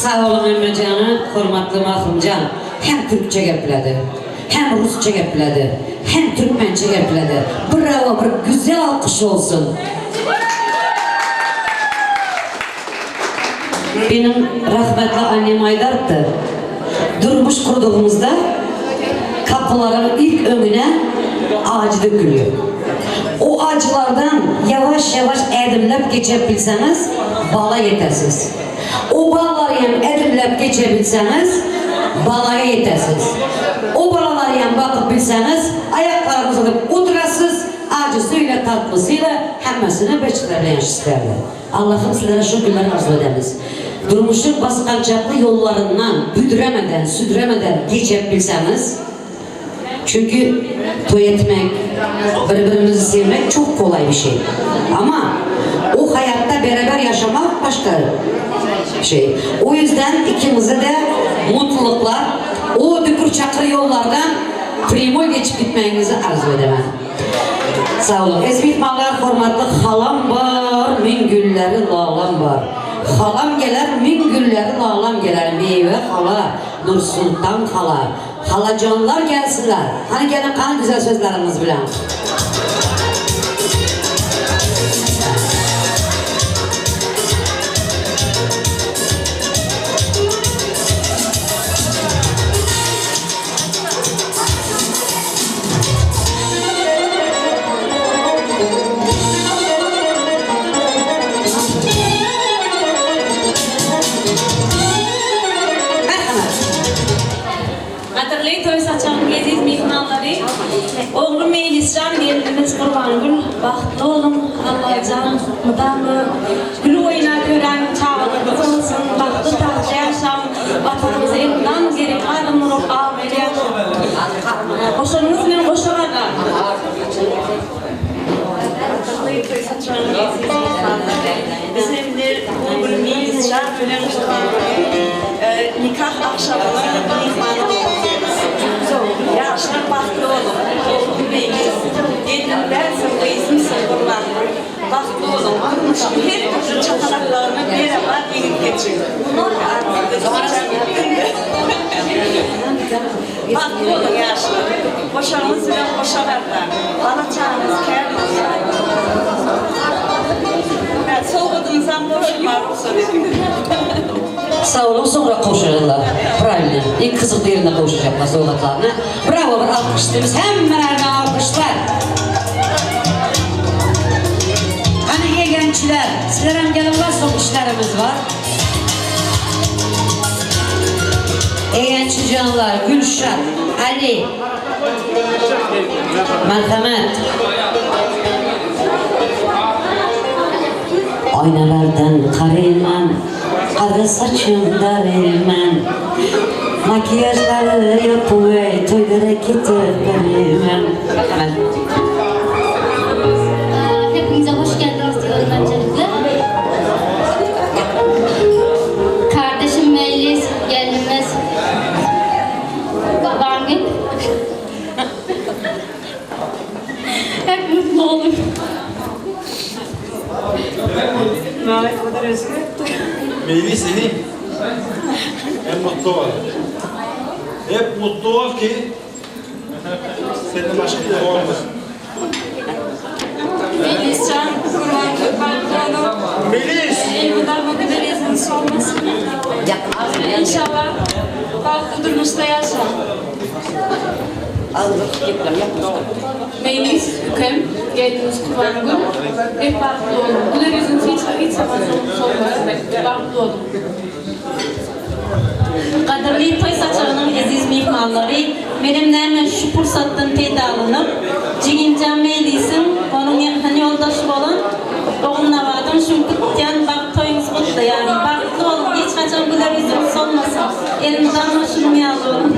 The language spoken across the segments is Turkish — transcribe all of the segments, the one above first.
Sağ olun Emrecan'ı, hürmetli Mahmumcan. Hem Türkçe gepiledi, hem Rusça gepiledi, hem Türkmençe gepiledi. Bravo, bir güzel alkış olsun. Benim rahmetli annem Aydar'dı. Durmuş kurduğumuzda kapıların ilk önüne ağacı dökülüyor. O ağaçlardan yavaş yavaş edimlep geçebilseniz bala yetersiniz. O balları hem edimlep geçebilseniz balaya yetersiniz. O balaları hem bakıp bilseniz ayaklarınızı alıp oturasınız. Acısıyla tatlısıyla hemmesini beçilerleyenşizlerle. Allah'ım sizlere şu günler arzu ederiz. Durmuşun baskançaklı yollarından büdüremeden, südüremeden geçebilseniz, çünkü toy etmek, birbirimizi sevmek çok kolay bir şey. Ama o hayatta beraber yaşamak başka şey. O yüzden ikimize de mutluluklar, o dükür çakır yollardan primo geçip gitmenizi arzu edemem. Sağ olun. Ezbitmanlar hürmetli halam var, min gülleri lalam var. Halam gelir, min gülleri lalam gelir. Meyve hala, Nur Sultan hala. Halacanlar gelsinler. Hani gelin kan güzel sözlerimiz bilen. Oğlum Meliscan gelinimiz Kurban-Gül, bahtlı olun, Allah'can mıdamı, gülü oyuna gören çağlarımız olsun, bahtlı tahtı yaşam, vatanımızı elinden geri karın vurup ağabeyli yaşam. Boşanımız benim boşanarlar. Bizimdir oğlum Meliscan ölen nikah akşamına nikahını okuyoruz. Yaşlar bahtlı olun. Gelinler sırlayısın sırgırlar. Bahtlı olun. Kurmuşum her türlü çatalaklarını beraber gelip geçin. Bahtlı olun yaşlar. Boşanımız bile boşanarlar. Bana çağınız kendiniz. Ben soğudunuzdan boşanlar olsa dedim. Sağ olun, sonra koşarlar. Правильно. İlk kızık yerine koşacaklar soğudaklarına. Bravo, bir alkışlıyoruz. Hemen alkışlar. Hani gençler, sizler hem gelin var, son işlerimiz var. Genç canlar, Gülşat, Ali, Merhamet. Aynalardan karayman, arı saçımda vermem. Makyajları yapıp toylara giderim. Hepinize hoş geldiniz diyorum öncelikle. Kardeşim Melis, gelinimiz Kurban-Gül. Hep mutlu olun. Mehmet o kadar özgür. Melis seni en mutlu ol. Hep mutlu ol ki senin başka bir olmasın. Meliscan, Kurban-Gül, bahtlı olun. Melis! Elbette bu kadar yazınız olmasın. İnşallah bahtlı durmuşta yaşa. Melis, Hüküm, geldiniz Kurban-Gül. Hep bahtlı olun. Güler yüzünüzü hiç solmaz. Bahtlı olun. Kadirli toy saçağının aziz mihmanları, benim hemen şu fırsattan tedalanıp, Cigincan Melis'in onun yakın yoldaşı olan, oğlum Navad'ın şunkutyan bak toyunuz kutlu yani. Bahtlı olun, hiç kaçan güler yüzünüz olmasın. Elimden hoşunu yazıyorum.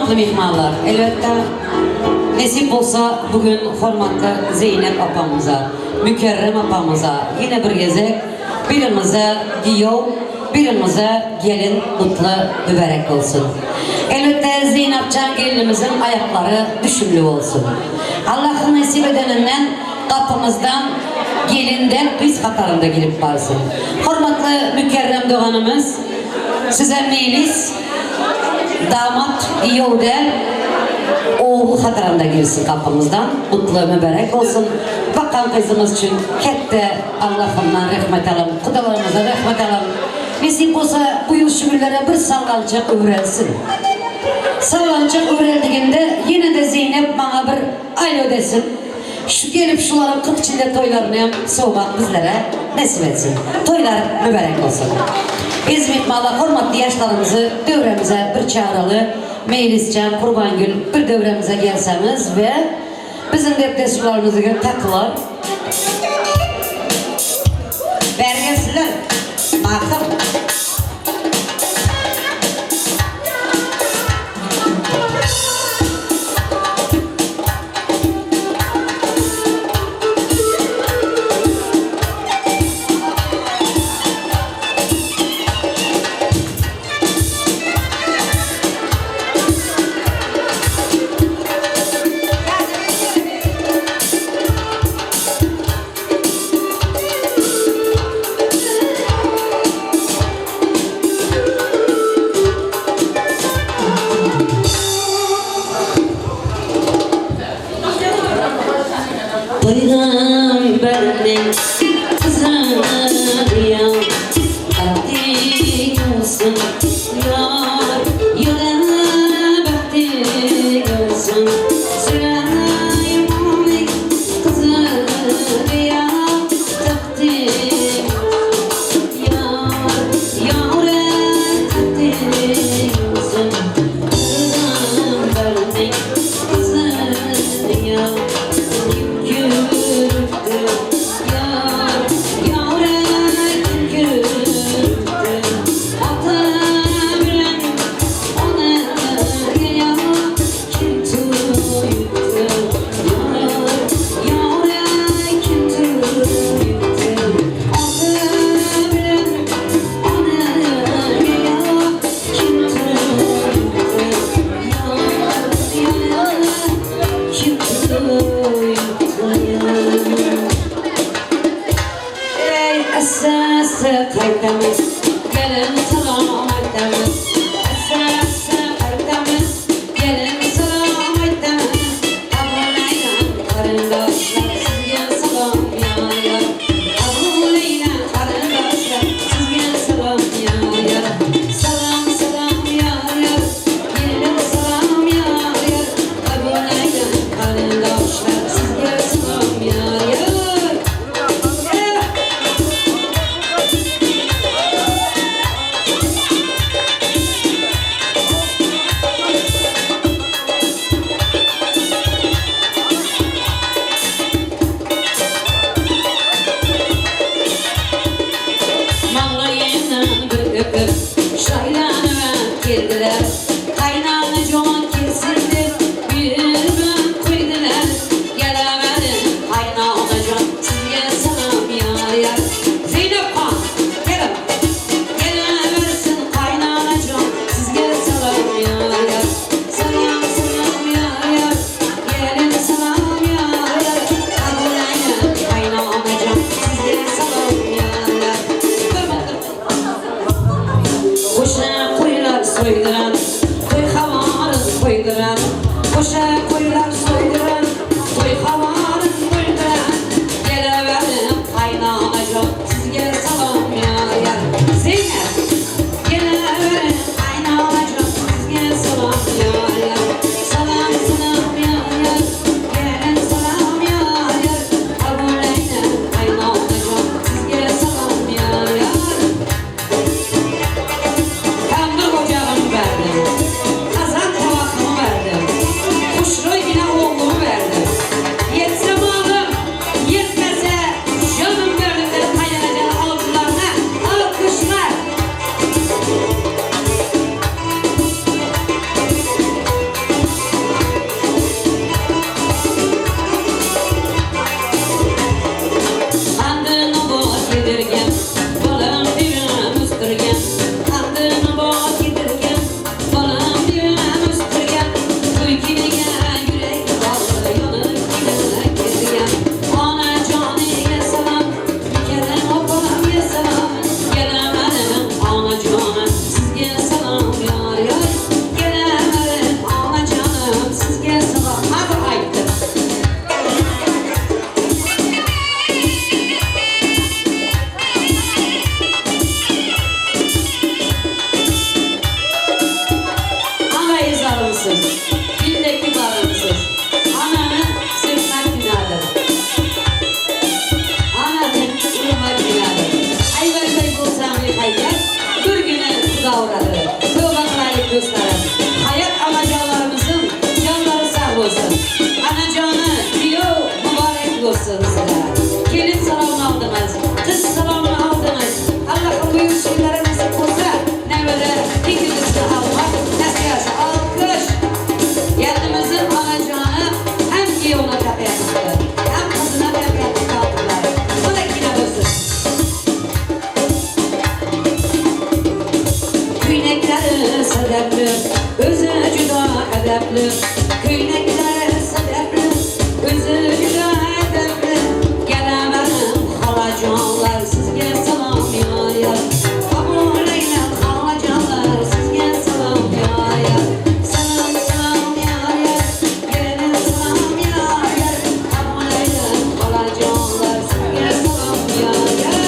Hormatlı mehmanlar, elbette nasip olsa bugün hormatlı Zeynep apamıza, Mükerrem apamıza yine bir gezek, birimize giyov, birimize gelin mutlu mübarek olsun. Elbette Zeynepcan gelinimizin ayakları düşümlü olsun. Allah'ın nasip edeninden kapımızdan gelinden kız katarında gelip varsın. Hormatlı Mükerrem doğanımız size meyliz damat Yovden oğlu hatarında girsin kapımızdan. Mutlu mübarek olsun. Bakan kızımız için kette Allah'ımdan rahmet alın. Kudalarımıza rahmet alın. Nasip olsa bu yıl şükürlere bir sallancak öğrensin. Sallancak öğrendiğinde yine de Zeynep bana bir alo desin. Şu gelip şuların 40 içinde toylarını soğumak bizlere nasip etsin. Toylar mübarek olsun. İzmit Mala hormatlı yaşlarımızı devremize bir çağrılı Meyliscan, Kurbangül bir devremize gelseniz ve bizim depresyonlarımızı göre takılar vergesiler bakım. Peygamberinin kızı ya, bakti olsun yar, yüreğe bakti olsun. Süleyman'ın kızı ya, bakti yar, yüreğe bakti olsun. Peygamberinin kızı ya. Kazan tabakımı verdim. Kuşluy yine o mısın? Bildeki var mısın? Ananı sırtmak günahdır. Ananı sırtmak günahdır. Ayvazday bulsam bir hayat, bir güne kuda uğradı. Tövbe kılayıp gösterir. Hayat anacanlarımızın canları sağ olsun. Anacanı diyor mübarek olsun size. Gelin salam aldınız, kız salamını aldınız. Allah'ın buyur şeylere nasip olsa ne böyle ikimizini almak, nasiyası alkış. Kendimizin anacanı hem iyi ona kapıyatmadı, hem kızına kapıyatmadı aldılar. Bu da yine olsun. Küynekleri sedefli, özü cüda edepli. Küynekleri sedefli, özü cüda edepli. Gelemedim halacanlar, sizge salam ya ya. Kabul eylem halacanlar, sizge salam ya ya. Salam salam ya ya, gelin salam ya ya. Kabul eylem halacanlar, sizge salam ya ya.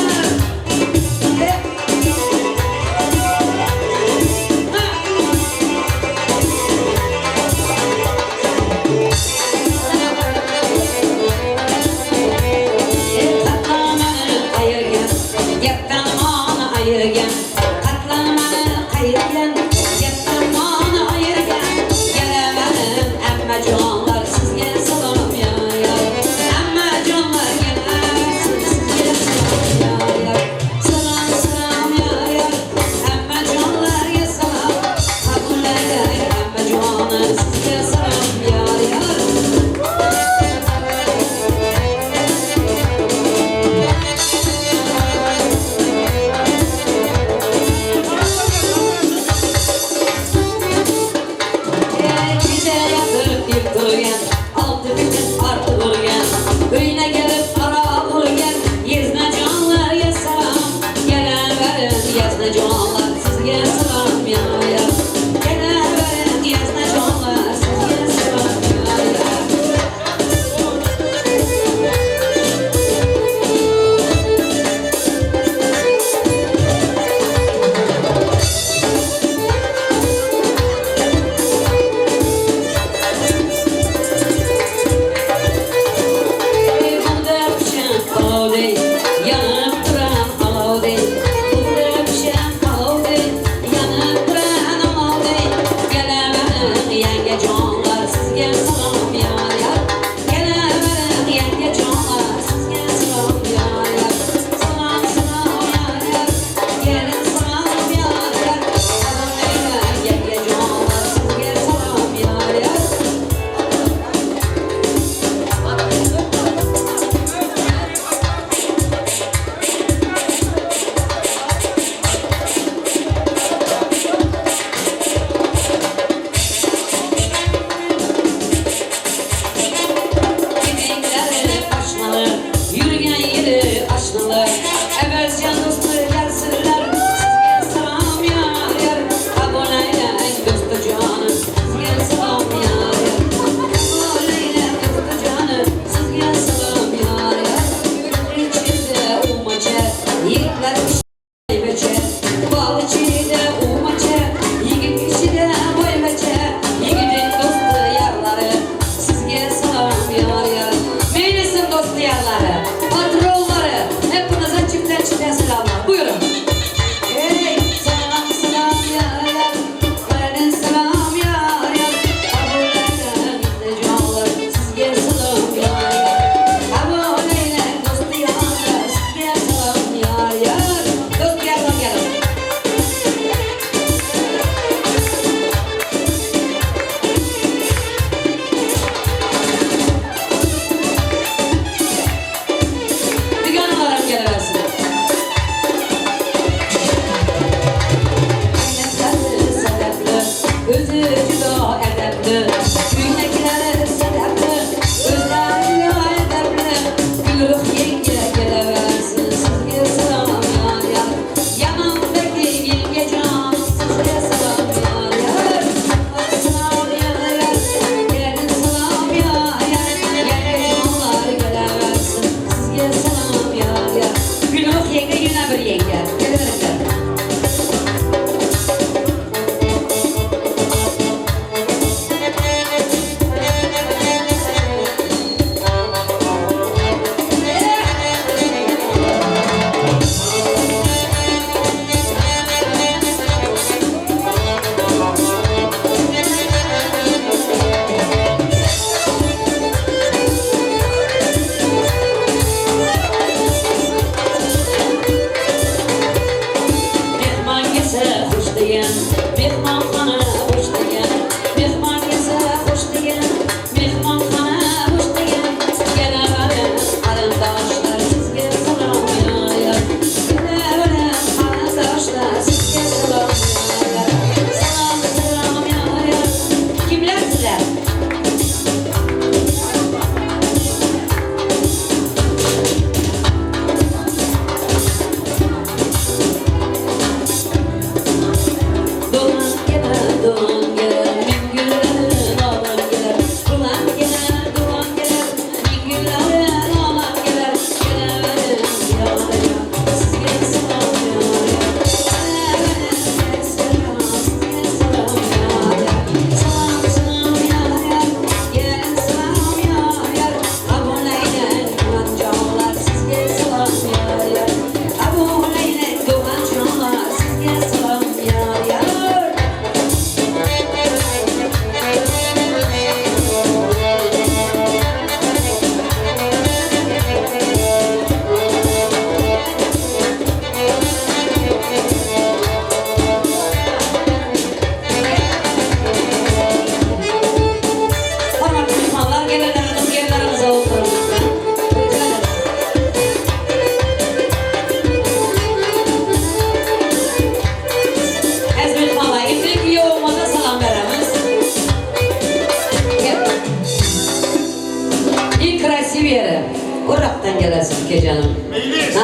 Irak'tan gelesin Kecanım.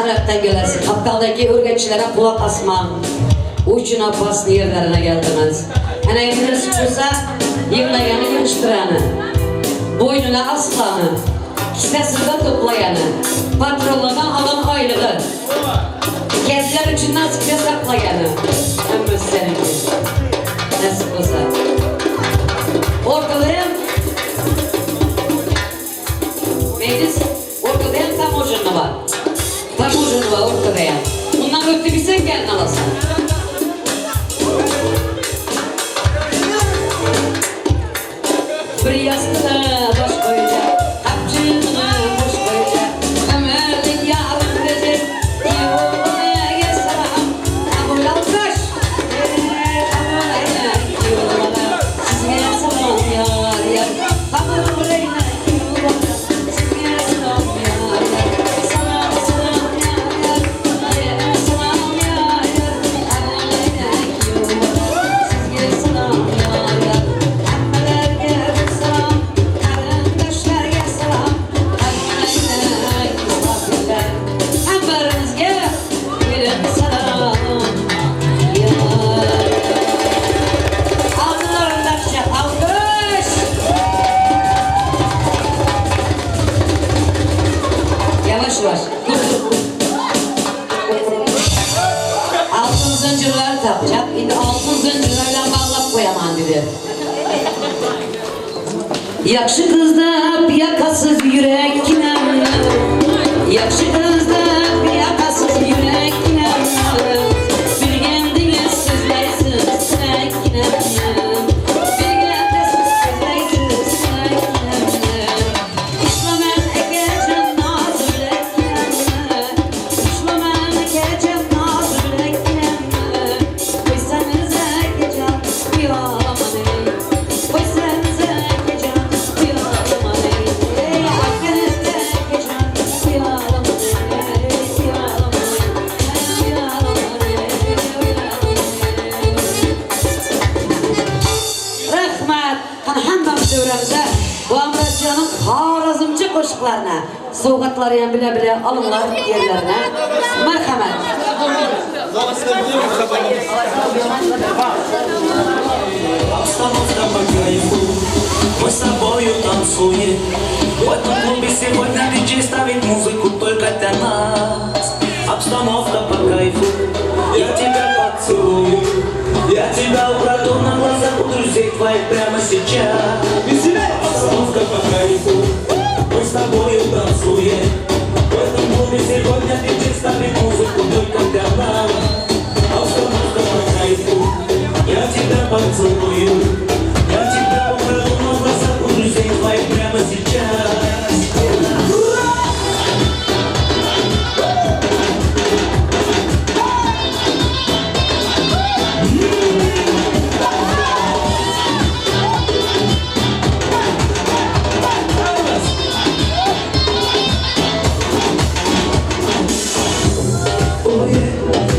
Irak'tan gelesin. Hatta'daki örgütçülere kulak asma. Uçuna baslı yerlerine geldiniz. Hani birisi çıksa yığlayanı yığıştıranı. Boynuna aslanı. Kisesinde toplayanı. Patronlardan alan aylığı. Kendiler için nasip saklayanı. Ömür seninki. Nasip olsa. Ortadayım. Meclis ortadayım tam ucunda var. Tam ucunda var ortadayım. Bundan öptü bir sen geldin alasın. Bir yastığa baş koyacak. Hapçığına boş koyacak. Ömerlik yağlı verecek. Yoluna gelselam. Abul alkış. Sizge salam yar yar. Abul reyna yoluna. Sizge salam yar yar. Salam salam yar yar. Salam yar yar. Abul reyna yoluna. Sizge salam yar yar. Ammelerge selam. Kardeşlerge selam. Ammelerge misafirler. Ammerimizge verin selam. Alkışlar, alkış. Yavaş yavaş. Altın zincirler takacak. Şimdi altın zincirlerle bağlap koyamam dedi. Yakşı kızda bir yakasız yürek kinem. Yakşı kızda bir yakasız yürek kinem. Bir kendine sözlersin sen kinem. Bir kendine sözlersin sen kinem. İşlemen ekeceğim nazı bilek kinem. İşlemen ekeceğim nazı bilek kinem. Koysanıza ekeceğim bir ağlamanı. Koysanıza ekeceğim bir ağlamanı. Aklınızda ekeceğim bir ağlamanı. Bir ağlamanı. Bir ağlamanı. Rahmet. Hamdam söylemize bu Amrasyan'ın Harazımcı koşuklarına soğukatları yan bile bile alınlar yerlerine. Merhamet. Остановка по кайфу, мы с тобою танцуем. В этом клубе сегодня диджей ставит музыку только для нас. Обстановка по кайфу, я тебя поцелую. Я тебя украду на глазах у друзей твоих прямо сейчас. Обстановка по кайфу, мы с тобою танцуем. В этом клубе сегодня диджей ставит музыку только для нас. Обстановка по кайфу, я тебя поцелую. Я тебя украду на глазах у друзей твоих прямо сейчас.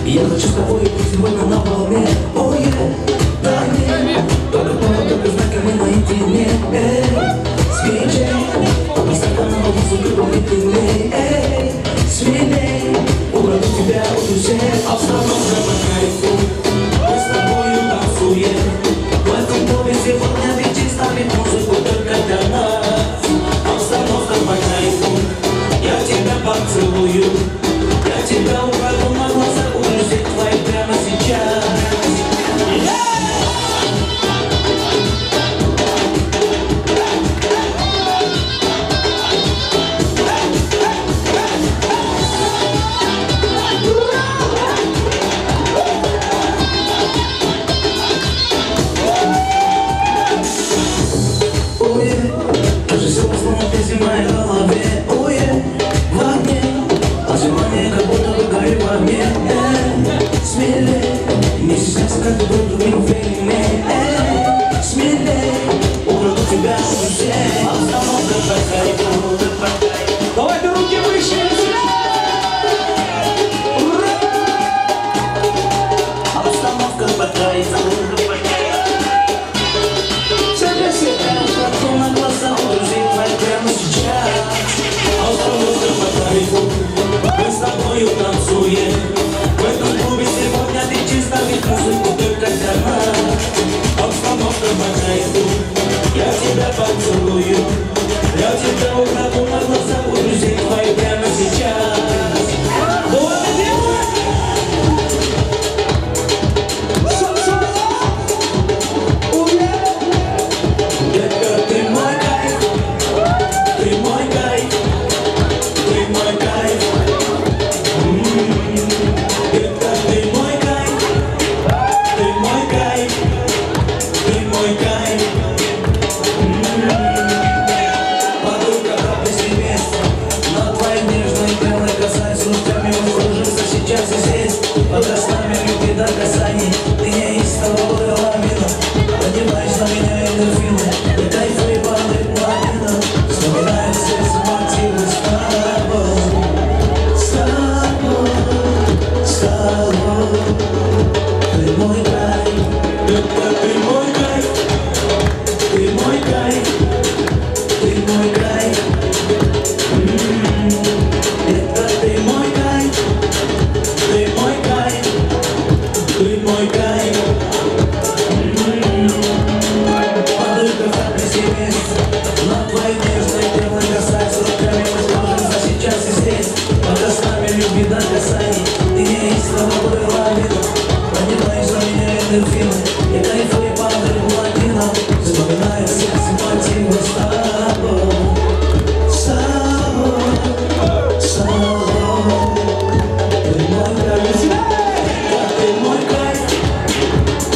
Я хочу с тобой быть сегодня на волне. Oh yeah, дай мне только знаками наедине. Свечей, по стаканам музыки поведреней. Смелей, украду тебя у друзей. Обстановка по кайфу, мы с тобою танцуем. В этом клубе сегодня диджей ставит музыку только для нас. Обстановка по кайфу, я тебя поцелую. Я тебя украду на глазах у друзей твоих прямо сейчас. тебя поцелую. Я тебя украду на глазах у друзей твоих прямо сейчас. Вот это дело! Детка, ты мой кайф, ты мой кайф, ты мой кайф. Детка, ты мой кайф, ты мой кайф, ты мой кайф. Подруга, как ты себе, на твоей нежной белой касаясь руками кружится сейчас и здесь. Под ростами любви до касаний, ты неистово лавина. Одеваешь на меня эндорфины, и кайфуй падает лавина. Вспоминает сердце мотивы с тобой, с тобой, с тобой. Ты мой кайф, это ты мой кайф, ты мой кайф, ты мой кайф. Это ты мой кайф, ты мой кайф, ты мой кайф. Подруга, как ты себе, на твоей нежной белой касаясь руками кружится сейчас и здесь. Под ростами любви до касаний, ты неистово лавина. Поднимаешь на меня эндорфины, и кайфуй падает лавина. Вспоминает сердце мотивы с тобой, с тобой, с тобой. Ты мой кайф, ты мой кайф,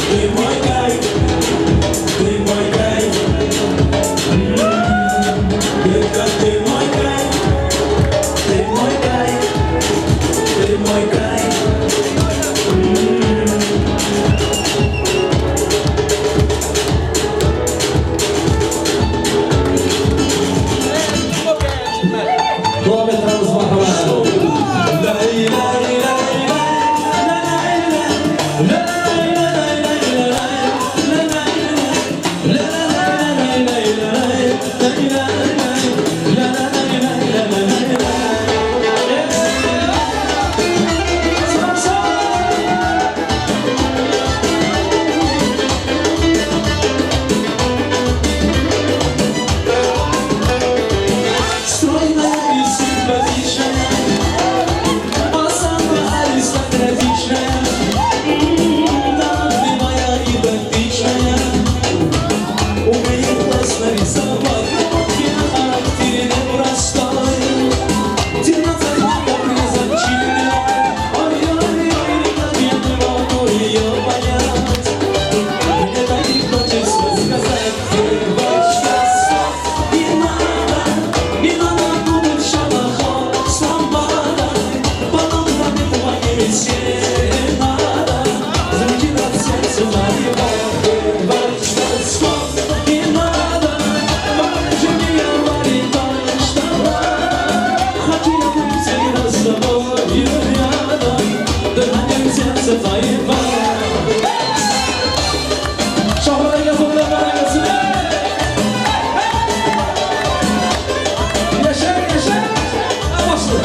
ты мой кайф, ты мой кайф. Детка, ты мой кайф, ты мой кайф, ты мой кайф. Kilometramiz marhamat. Стройная и симпатичная, осанка аристократичная, да ты моя и тактичная. Умеет классно рисовать, и на характере непростой. Темнота как незначительная, ой-ой-ой, как я не могу ее понять. Мне так и хочется сказать, ты башка слов, не надо думать шалахом, свободой, подобными твоими серенада. Звучит от сердца моего, ты башка слов, не надо больше не говорить то, что хочу я быть всегда с тобою рядом, дыханием сердца твоего. Şahane yazımda karakasın. Yaşa, yaşa. Başla.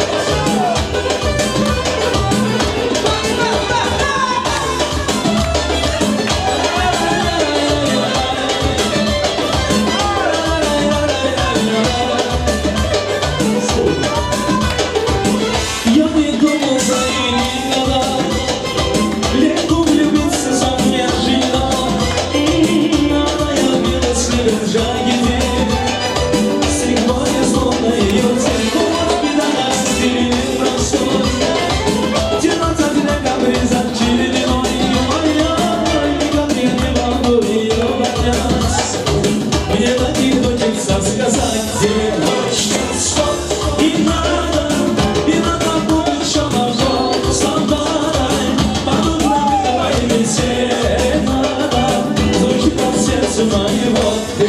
Я не думал за ней никогда, легко влюбиться сам неожиданно. Она явилась в жаге, сегодня словно ее целиком бедность или непростой. Темнота для каприза черединой, ой-ой, никак я не могу ее понять. Мне так и хочется сказать, девочка, стоп, и надо будет шалахом, солдатом, подобными твоими серенадам. Звучит от сердца моего, ты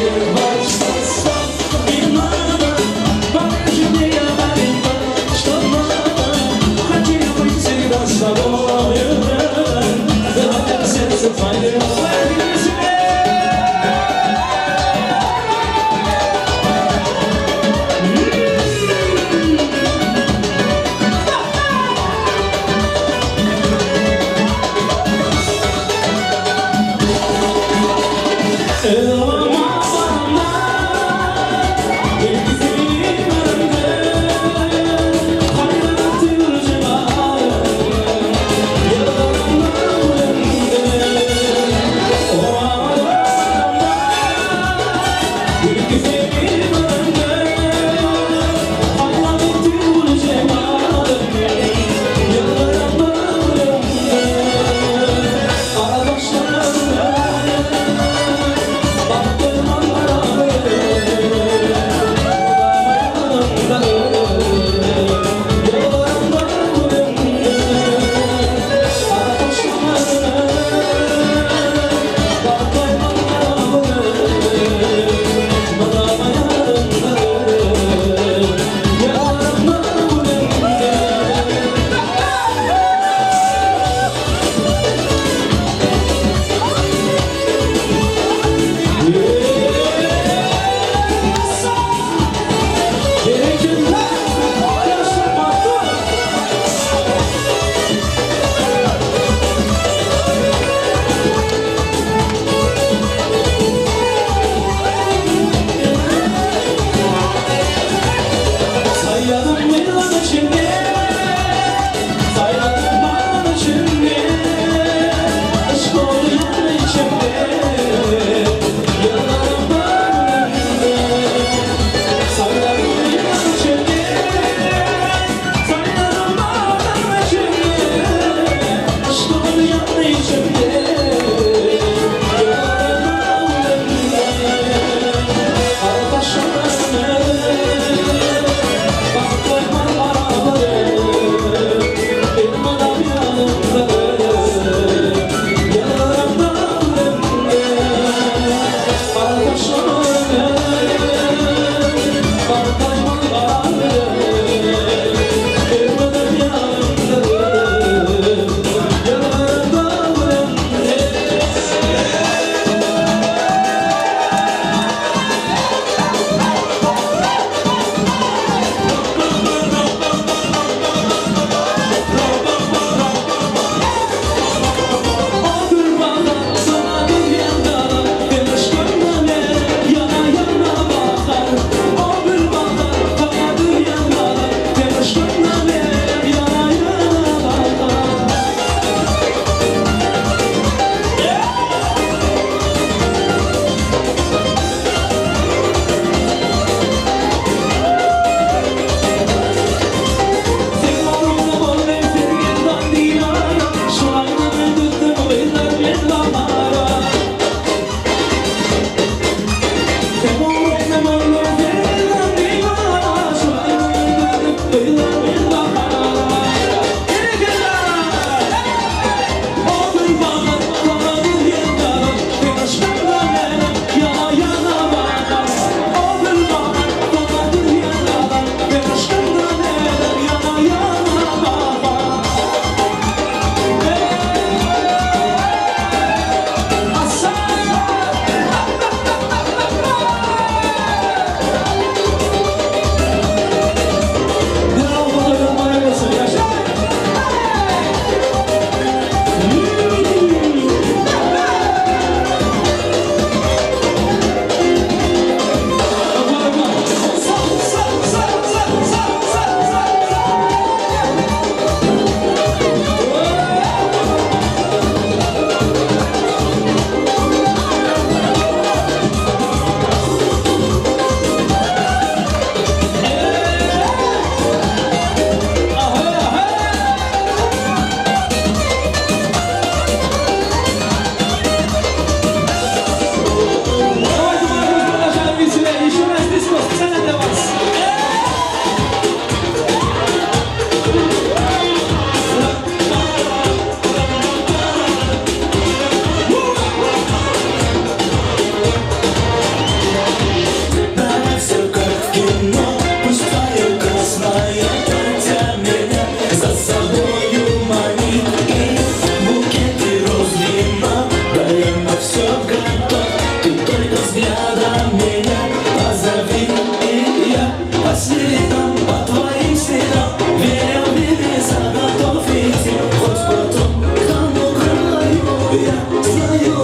меня позови, и я по следам, по твоим следам, веря в небеса, готов идти, хоть потом к тому краю. Я знаю,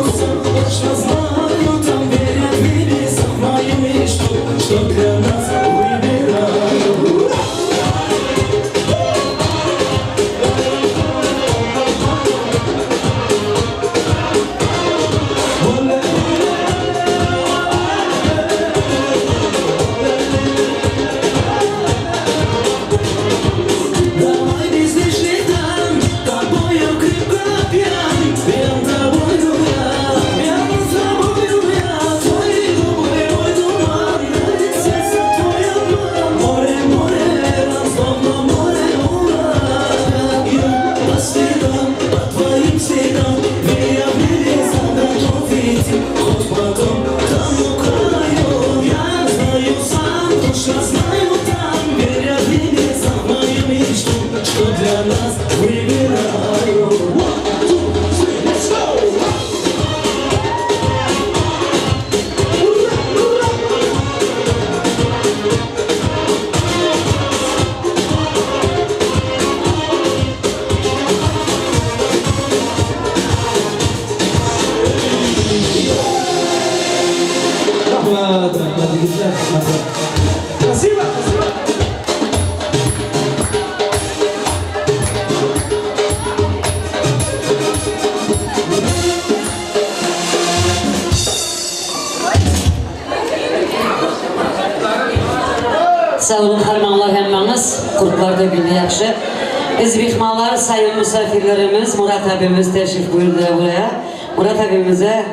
точно знаю, там веря в небеса, в мою мечту, что для нас выбираю. Давай без лишних там, тобою крепко пьян, пьян тобою я с тобою я, твои губы мой туман, сердце твой обман, море, море, разломно море, ураган. Я по следам, по твоим следам, веря в небеса, готов идти, хоть потом к тому краю. Я знаю сам, точно знаю там, веря в небеса, в мою мечту, что для нас выбираю. One, two, three, let's go! Rahmat, rahmat yigitlar, rahmat. Спасибо, спасибо. Sağ olun harmanlar hemmeniz, kurtlarda güldü yakşı. Biz mihmanlar, sayın misafirlerimiz, Murat abimiz teşrif buyurdu buraya. Murat abimize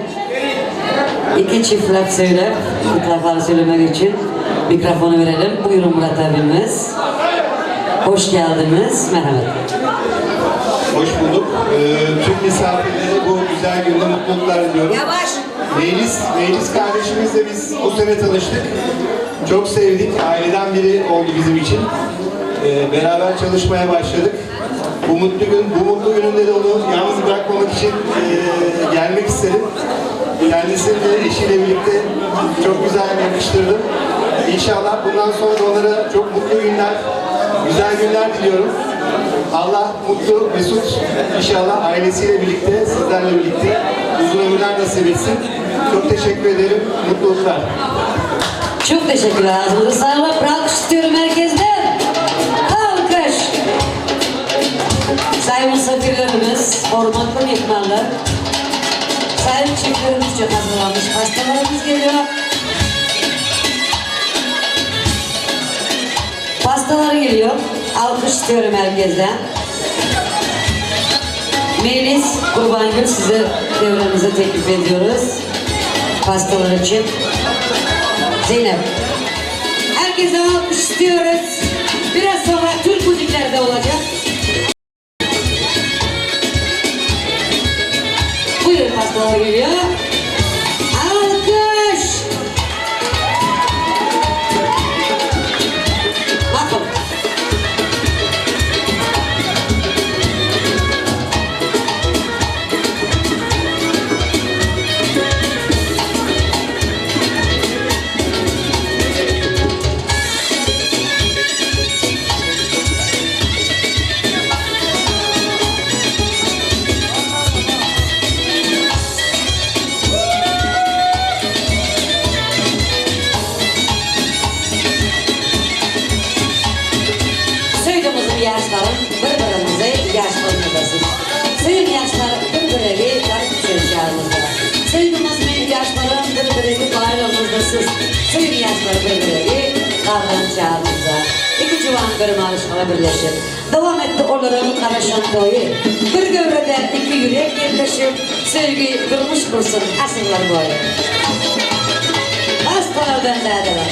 iki çift laf söyleyip, mutlaka söylemek için mikrofonu verelim. Buyurun Murat abimiz. Hoş geldiniz, merhaba. Hoş bulduk. Tüm misafirlere bu güzel günde mutluluklar diliyorum. Yavaş. Meclis kardeşimizle biz bu sene tanıştık. Çok sevdik. Aileden biri oldu bizim için. Beraber çalışmaya başladık. Bu mutlu gününde de onu yalnız bırakmamak için gelmek istedim. Kendisini de eşiyle birlikte çok güzel yakıştırdım. İnşallah bundan sonra da onlara çok mutlu günler, güzel günler diliyorum. Allah mutlu, mesut inşallah ailesiyle birlikte, sizlerle birlikte uzun ömürler nasip etsin. Çok teşekkür ederim. Mutluluklar. Çok teşekkürler. Ağzınıza sağlık. Bir alkış istiyorum herkesten. Alkış. Sayın misafirlerimiz, hormatlı mihmanlar, sayın çiftlerimiz çok hazırlanmış. Pastalarımız geliyor. Pastaları geliyor. Alkış istiyorum herkesten. Melis Kurbangül size devremize teklif ediyoruz. Pastalar için. Zeynep. Herkese alkış istiyoruz. Biraz sonra Türk müzikleri de olacak. Buyurun pastalar geliyor. Alkış. Bakın. Yaşların birbirimize yaşlarımızdasın. Sayın yaşlar birbirine garip sözcüğümüzde. Sayın yaşların birbirine bayramımızdasın. Sayın yaşlar birbirine kavramcağımızda. İki civan bir marşala birleşir. Devam etti onların karışan toyu. Bir gövrede iki yürek yerleşip sevgi durmuş kursun asırlar boyu. Hastalardan derdiler.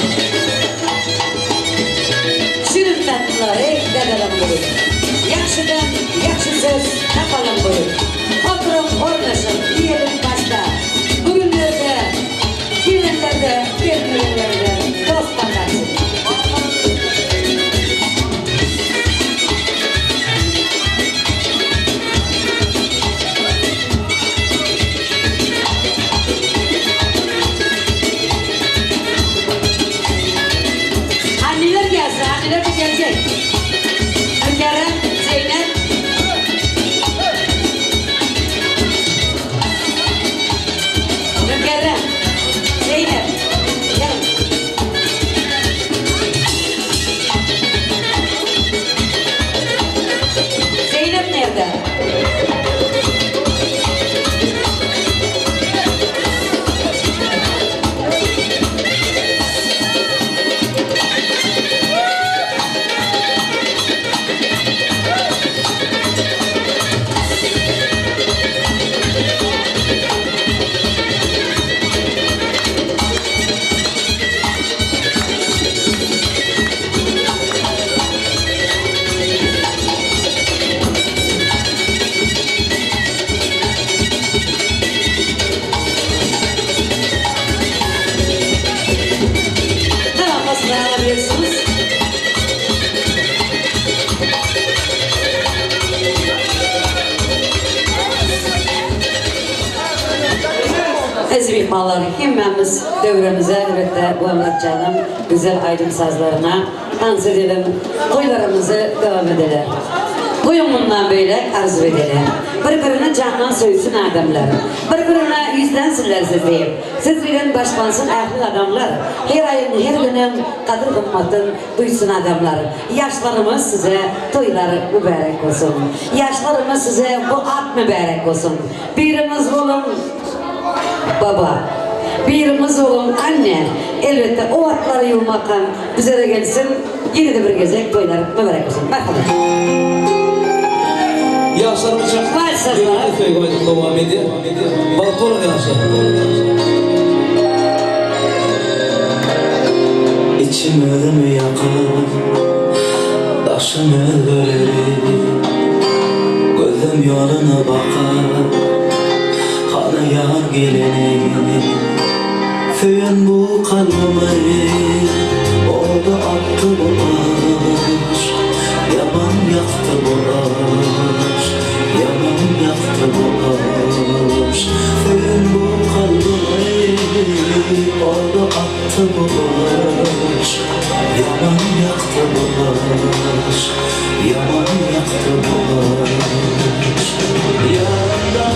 Şirin tatlıları dedelim buyur. Yakşıdan yakşı söz yapalım buyur. Oturup oynasın yiyelim pasta. Bugünlerde, gelinlerde, gelmelerde dost bakarsın. Zeynep gelecek. Mükerrem, Zeynep. Mükerrem, Zeynep. Gel. Zeynep nerede? Tamam, basını alabilirsiniz. Aziz mihmanlar, himmemiz devremize, elbette bu Emlak Can'ın güzel aydın sazlarına dans edelim, toylarımızı devam edelim. Buyurun bundan böyle arzu edelim. Birbirine candan söysün adamlar. Birbirine yüzden sırlarsız deyip. Sizlerin başlansın ahli adamlar. Her ayın, her günün kadir kımmatın duysun adamlar. Yaşlarımız size toylar mübarek olsun. Yaşlarımız size bu at mübarek olsun. Birimiz olun baba. Birimiz olun anne. Elbette o atları yurmakan bize de gelsin. Yine de bir gezek toylar mübarek olsun. Bakalım. Yaşlarımız çok Maşallah. devam ediyor. Balık olun yaşlar. İçim ölümü yakar, taşım ölüleri, gözüm yoluna bakar, hani yar geleni. Füyün bu kalbimi, oldu attı bu aşk, yaman yaktı bu aşk, yaman yaktı bu aşk. Füyün bu kalbimi, oldu attı bu aşk, yaman yaktı bu aşk, yaman yaktı bu aşk. Yanımda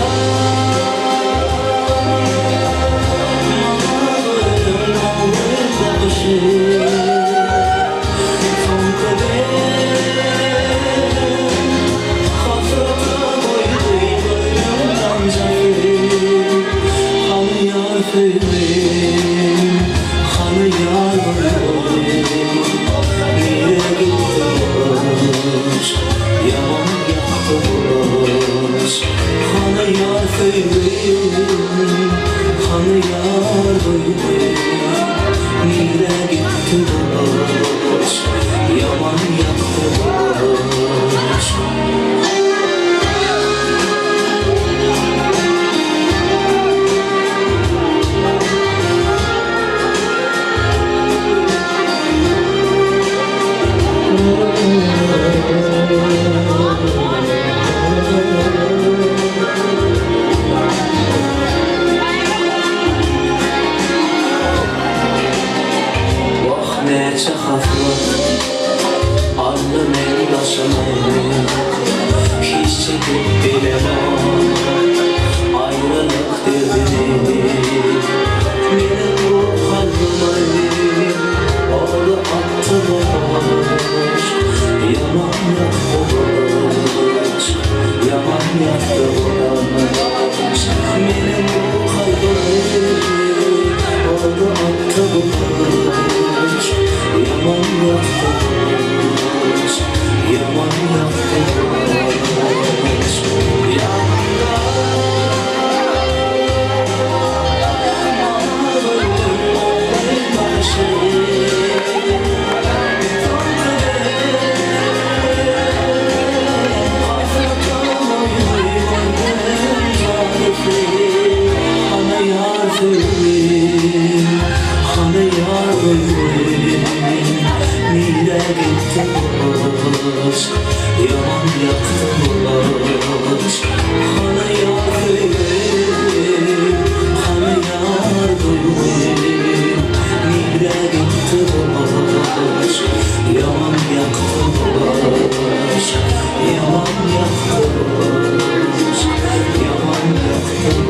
yaman yaktı aşk. Vah ne çakaflar, alnım el başımı, hiç çekip bilemem ayrılık derdini. Benim bu kalbime oldu attı bu aşk, yaman yaktı bu aşk, yaman yaktı bu aşk. Benim bu kalbime oldu attı bu aşk, yaman yaktı bu aşk, yaman yaktı bu aşk. Yanımda yaman yaktı bu aşk, hani yar gönlüm, hani yar gönlüm, nereye gitti bu aşk? Yaman yaktılar, yaman yaktılar, yaman yaktılar.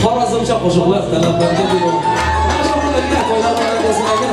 Xorazmcha qo'shiqlar talablarga buyurib. Qo'shiqlarga qo'ylarga desinlarga.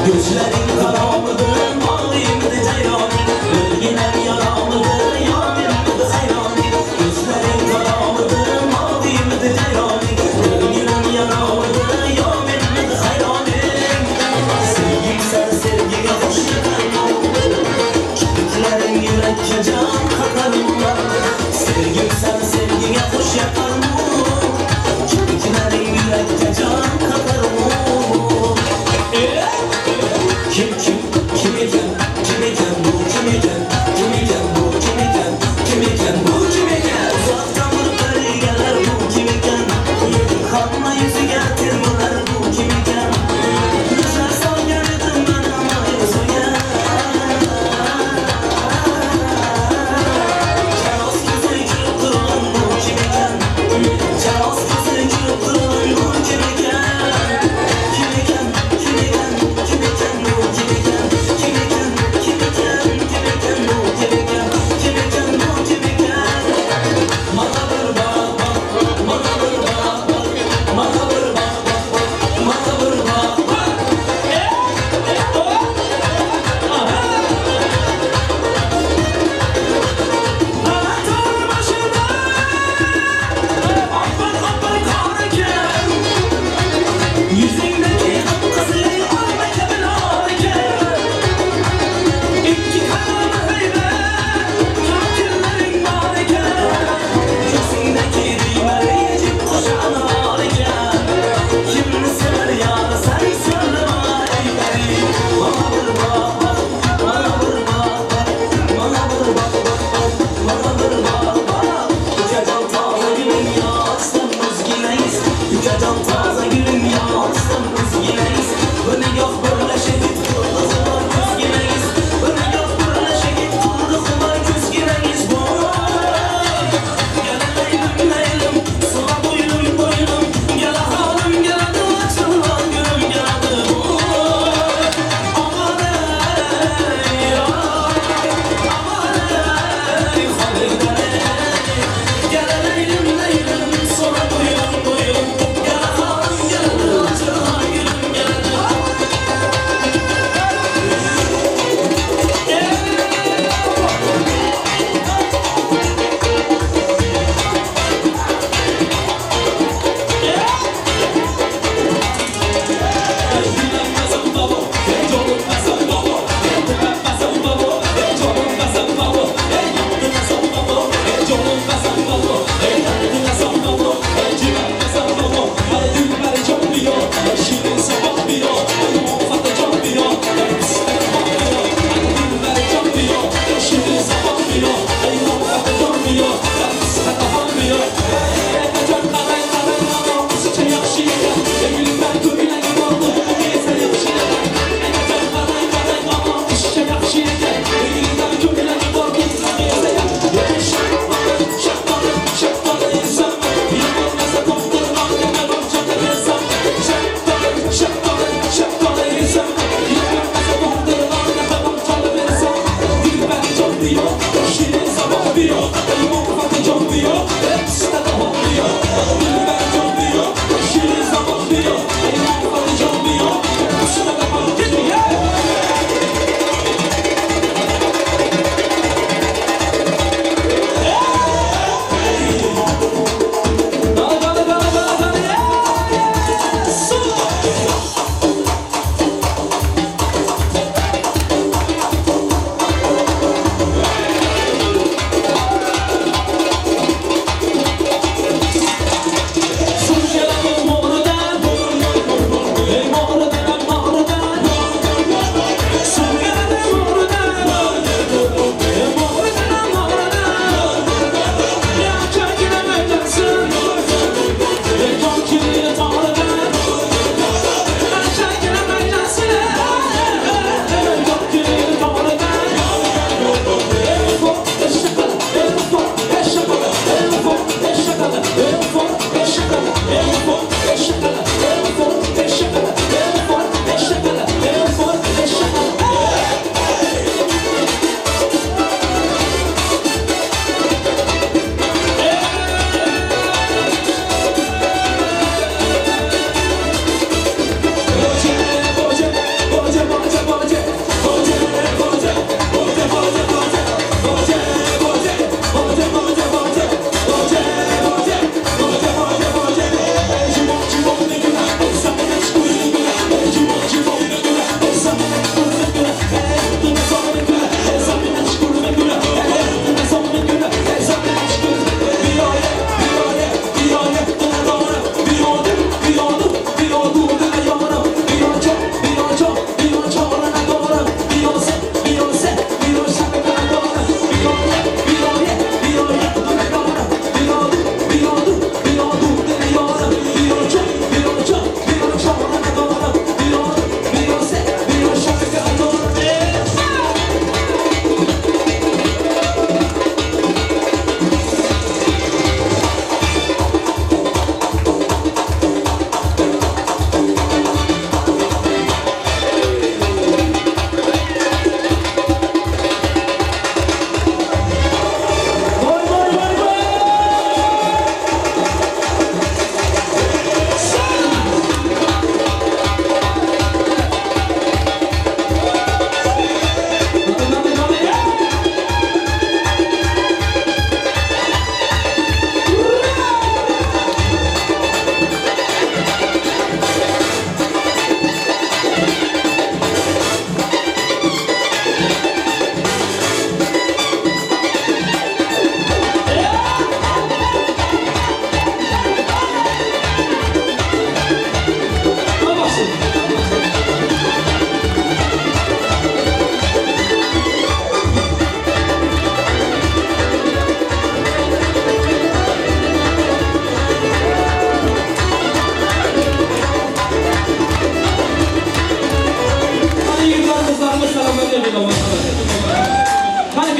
Gözlerin kara mıdır, maviyim de ceyranim. Gölgenen yara mıdır, yarim de hayranim. Gözlerin kara mıdır, maviyim de ceyranim. Gölgenen yara mıdır, yarim de hayranim. Sevgim sen sevgiye hoş yakarım. Küçüklerin yürekçe can katarım. Sevgim sen sevgiye hoş yakarım. Küçüklerin yürekçe can katarım. Kim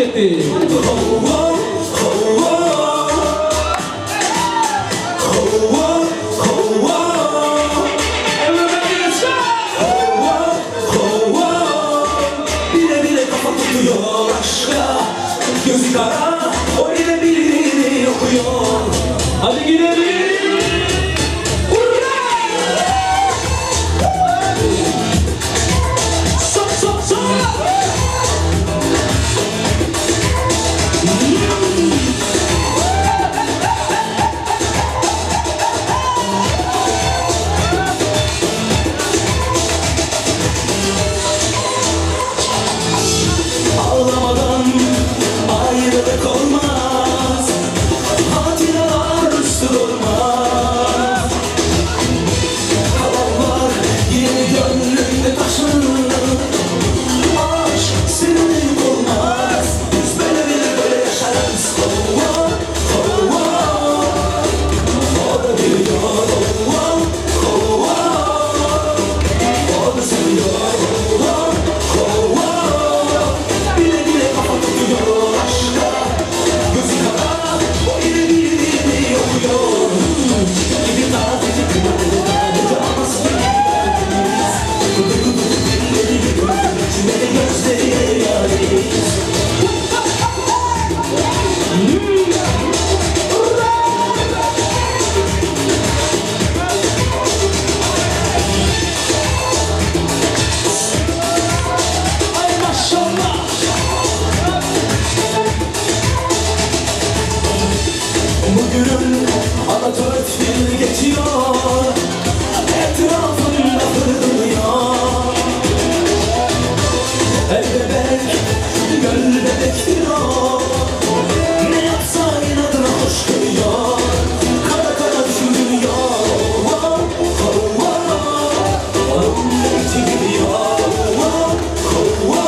etti. Bile bile kafa tutuyor aşka. Gözü kara, o ile birini okuyor. Hadi gidelim. Sok sok sok. Ağlamadan ayrılık olmaz. Hatıralar durmaz. Kalanlar yeni gönlümde taşır. Aşk senin olmaz. Biz böyle yaşarız. Oh, oh, oh. O da biliyor. Oh, oh, oh. O da seviyor. Oh, oh, oh. Bile bile kafa tutuyor aşka. Gözü kara, o ile birini okuyor. Gibi tazecik kıymetli caması gibiyiz. İçine de gözleri yâriyiz. Ay maşallah. Bugünüm Atatürk bir geçiyor. Etrafımda fırlıyor. El bebek, göl bebektir o. Ne yapsa inadına hoş geliyor. Kara kara düşündürüyor. Oh, oh, oh. Onun içi gidiyor. Oh, oh, oh.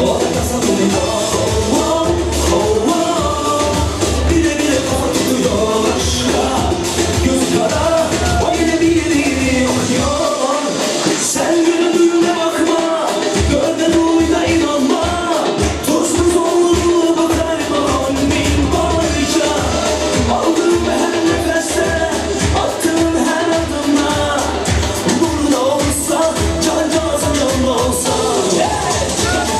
O da kazanıyor. Oh, oh, oh. Bile bile kafa tutuyor aşka. Gözü kara, o yine birini okuyor. Sen gönlüne bakma, gör de duy da inanma. Tuzsuz olur bakar bana bin parça. Aldığım her nefeste, attığım her adımda. Burada olsa, cancağızın yanında olsa.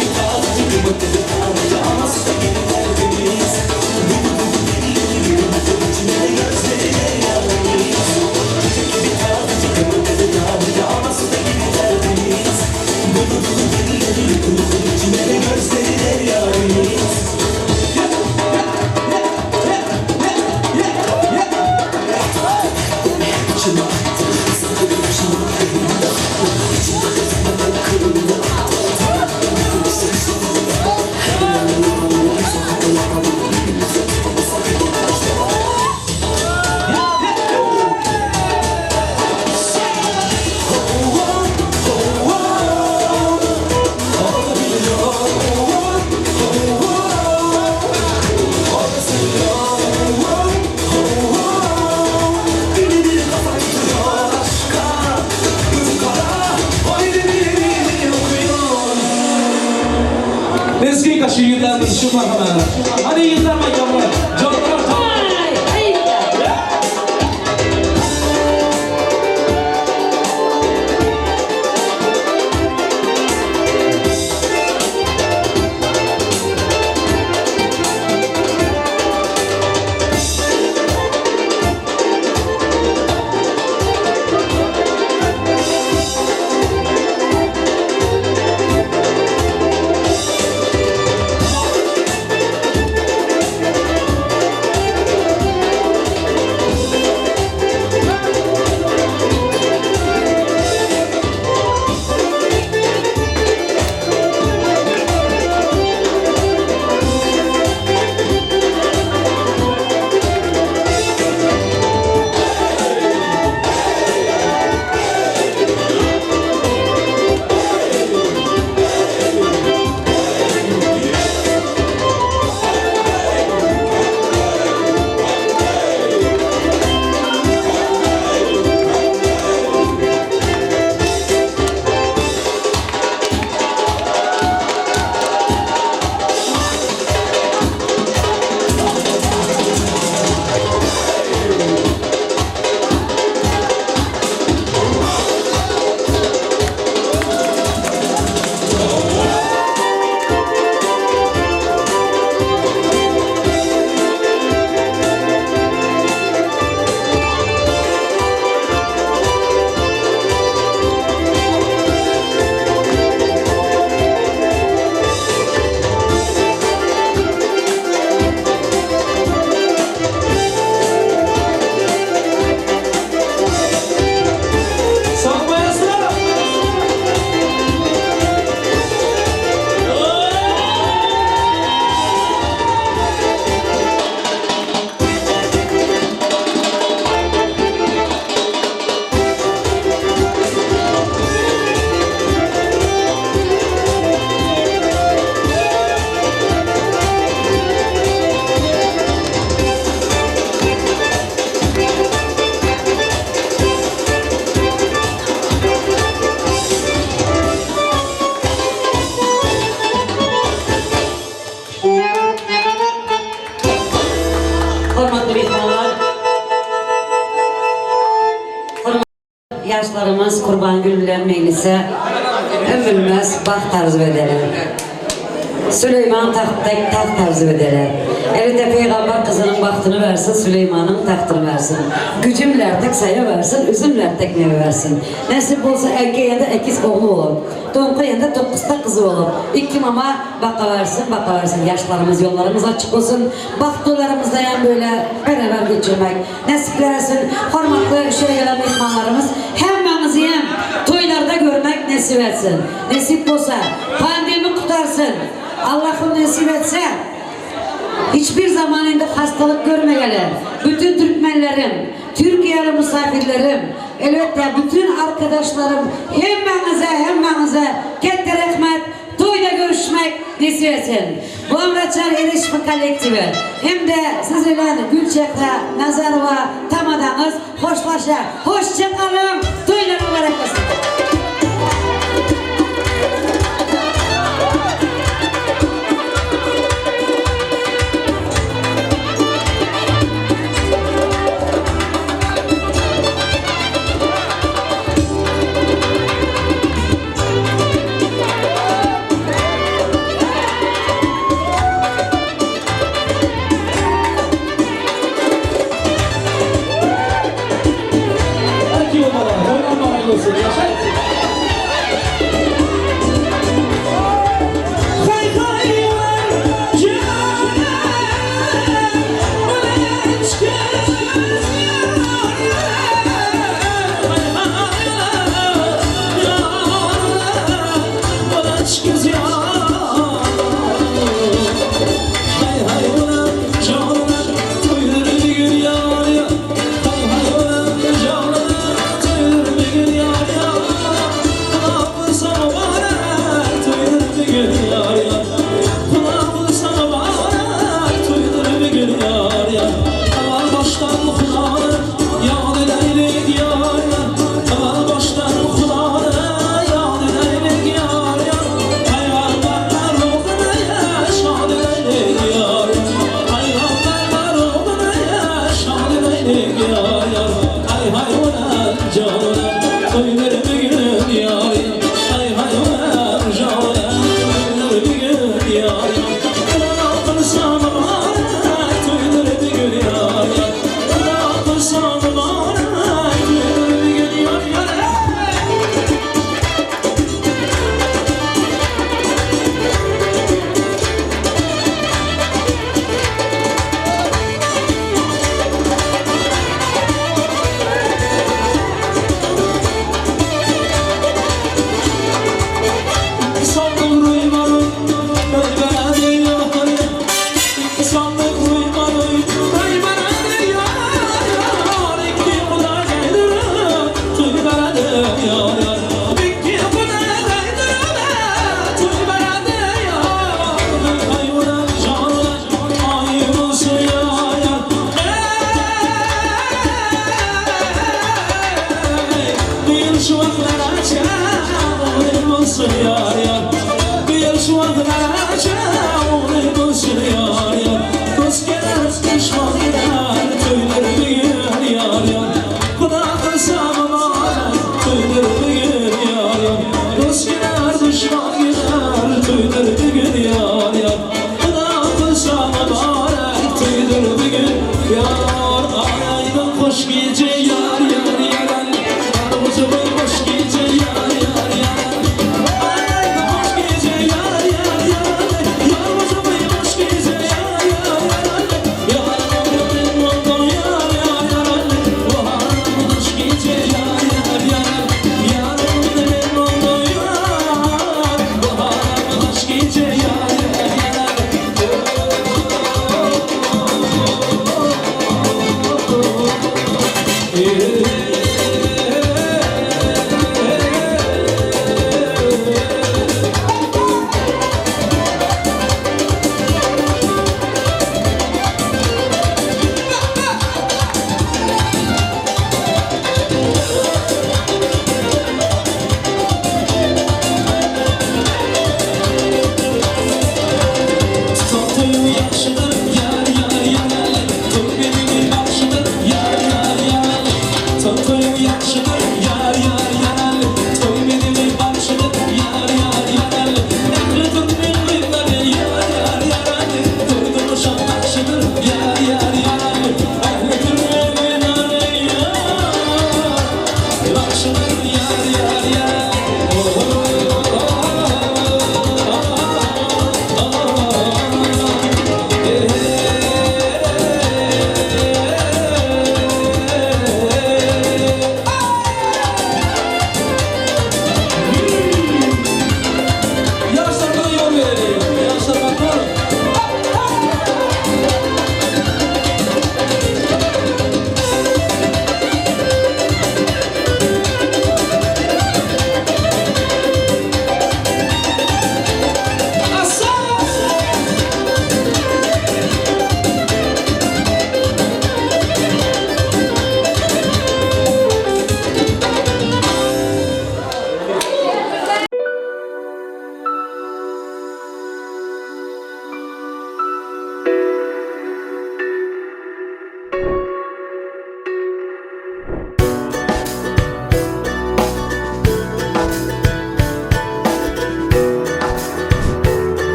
Bir tazecik kıymetli caması da gibi tertemiz. İçine de gözleri yâriyiz. Bir tazecik kıymetli caması da gibi tertemiz. İçine de gözleri yâriyiz. Eski kaşı yıllardır şu mahana. Hadi yıllarma yavrum. Canlar tamam. yaşlarımız Kurban Gül'le Melis'e ömürmez baht tarzı edeler. Süleyman taht tarzı edeler. Elinde peygamber kızının bahtını versin, Süleyman'ın tahtını versin. Gücümler tek saya versin, üzümler tek meyve versin. Nasip olsa erkeğinde ekiz oğlu olur. Donkayında dokuzda kızı olur. İki mama baka versin. Yaşlarımız, yollarımız açık olsun. Bahtlarımız dayan böyle beraber geçirmek. Nasipler etsin. Hormatlı şöyle gelen mihmanlarımız hemmemizi hem toylarda görmek nasip etsin. Nasip olsa pandemi kutarsın. Allah'ım nasip etse hiçbir zaman indi hastalık görmeyeli. Bütün Türkmenlerim, Türkiye'li misafirlerim, elbette bütün arkadaşlarım hemmenize kette rahmet, toyda görüşmek nasip etsin. Bu Amraçar Erişme Kolektivi hem de sizlerle Gülçek'le Nazarova tamadanız hoşça kalın, toyla mübarek olsun.